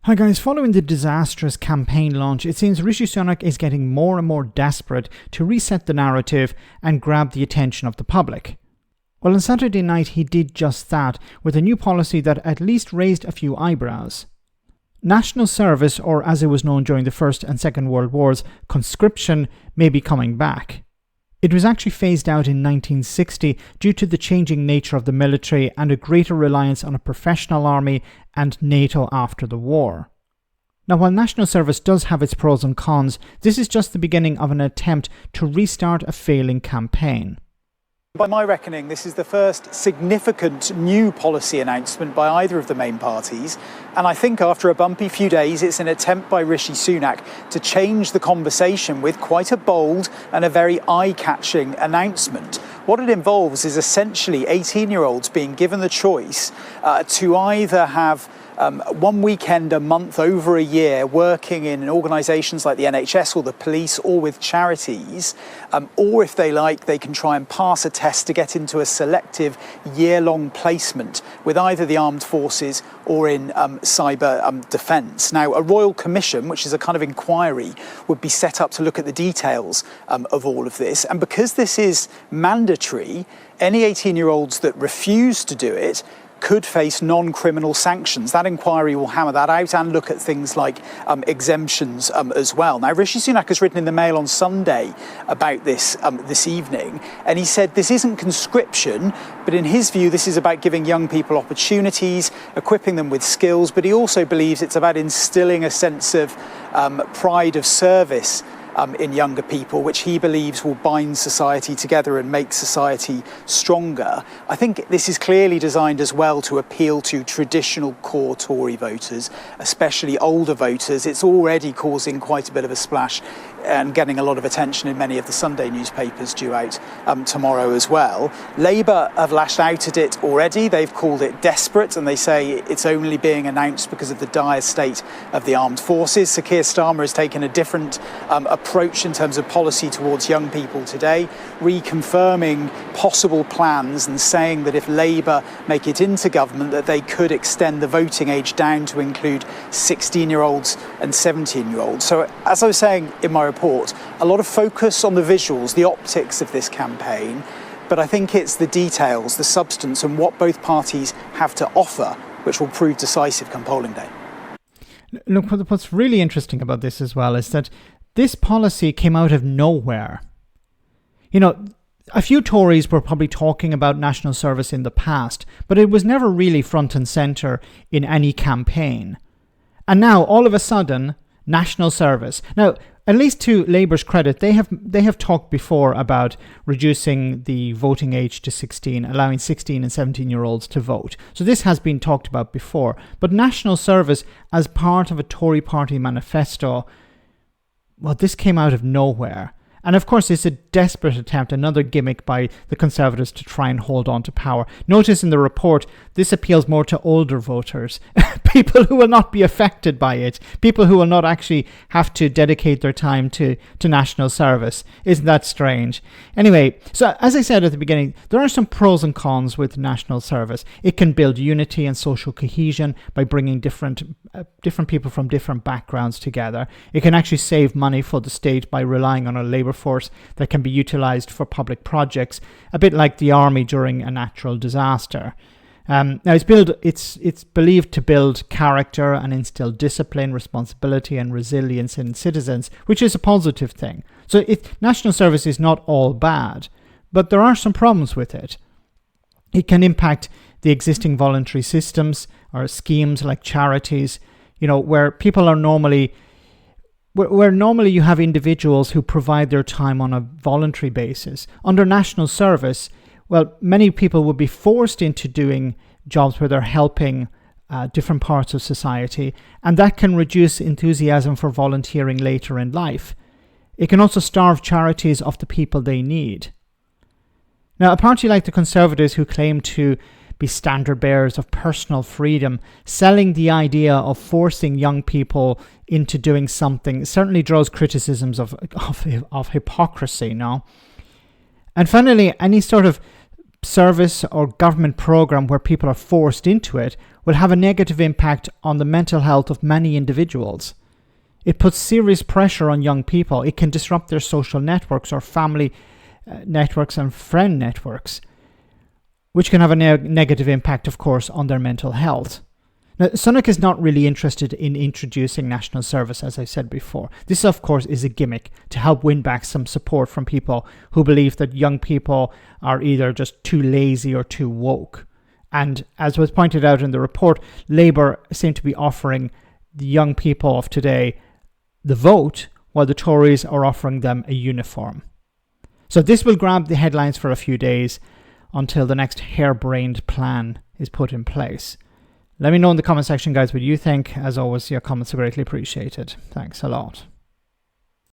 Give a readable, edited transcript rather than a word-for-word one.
Hi guys, following the disastrous campaign launch, it seems Rishi Sunak is getting more and more desperate to reset the narrative and grab the attention of the public. Well, on Saturday night he did just that, with a new policy that at least raised a few eyebrows. National service, or as it was known during the First and Second World Wars, conscription, may be coming back. It was actually phased out in 1960 due to the changing nature of the military and a greater reliance on a professional army and NATO after the war. Now, while national service does have its pros and cons, this is just the beginning of an attempt to restart a failing campaign. By my reckoning, this is the first significant new policy announcement by either of the main parties, and I think after a bumpy few days it's an attempt by Rishi Sunak to change the conversation with quite a bold and a very eye-catching announcement. What it involves is essentially 18-year-olds being given the choice to either have 1 weekend a month over a year working in organisations like the NHS or the police or with charities, or if they like, they can try and pass a test to get into a selective year-long placement with either the armed forces or in cyber defence. Now, a royal commission, which is a kind of inquiry, would be set up to look at the details of all of this. And because this is mandatory, any 18-year-olds that refuse to do it could face non-criminal sanctions. That inquiry will hammer that out and look at things like exemptions as well. Now, Rishi Sunak has written in the Mail on Sunday about this this evening, and he said this isn't conscription, but in his view, this is about giving young people opportunities, equipping them with skills, but he also believes it's about instilling a sense of pride of service in younger people, which he believes will bind society together and make society stronger. I think this is clearly designed as well to appeal to traditional core Tory voters, especially older voters. It's already causing quite a bit of a splash and getting a lot of attention in many of the Sunday newspapers due out tomorrow as well. Labour have lashed out at it already. They've called it desperate, and they say it's only being announced because of the dire state of the armed forces. Sir Keir Starmer has taken a different approach in terms of policy towards young people today, reconfirming possible plans and saying that if Labour make it into government, that they could extend the voting age down to include 16-year-olds and 17-year-olds. So, as I was saying in my report, a lot of focus on the visuals, the optics of this campaign, but I think it's the details, the substance, and what both parties have to offer which will prove decisive come polling day. Look, what's really interesting about this as well is that this policy came out of nowhere. You know, a few Tories were probably talking about national service in the past, but it was never really front and centre in any campaign. And now, all of a sudden, national service. Now, at least to Labour's credit, they have talked before about reducing the voting age to 16, allowing 16 and 17-year-olds to vote. So this has been talked about before. But national service as part of a Tory party manifesto, well, this came out of nowhere. And of course, it's a desperate attempt, another gimmick by the Conservatives to try and hold on to power. Notice in the report, this appeals more to older voters, people who will not be affected by it, people who will not actually have to dedicate their time to national service. Isn't that strange? Anyway, so as I said at the beginning, there are some pros and cons with national service. It can build unity and social cohesion by bringing different people from different backgrounds together. It can actually save money for the state by relying on a labour force that can be utilised for public projects, a bit like the army during a natural disaster. Now, it's believed to build character and instill discipline, responsibility and resilience in citizens, which is a positive thing. So national service is not all bad, but there are some problems with it. It can impact the existing voluntary systems or schemes like charities, you know, where people are normally you have individuals who provide their time on a voluntary basis. Under national service, well, many people would be forced into doing jobs where they're helping different parts of society, and that can reduce enthusiasm for volunteering later in life. It can also starve charities of the people they need. Now, a party like the Conservatives, who claim to be standard bearers of personal freedom, selling the idea of forcing young people into doing something certainly draws criticisms of hypocrisy, no? And finally, any sort of service or government program where people are forced into it, will have a negative impact on the mental health of many individuals. It puts serious pressure on young people. It can disrupt their social networks or family networks and friend networks, which can have a negative impact, of course, on their mental health. Now, Sunak is not really interested in introducing national service, as I said before. This, of course, is a gimmick to help win back some support from people who believe that young people are either just too lazy or too woke. And as was pointed out in the report, Labour seem to be offering the young people of today the vote, while the Tories are offering them a uniform. So this will grab the headlines for a few days until the next harebrained plan is put in place. Let me know in the comment section, guys, what you think. As always, your comments are greatly appreciated. Thanks a lot.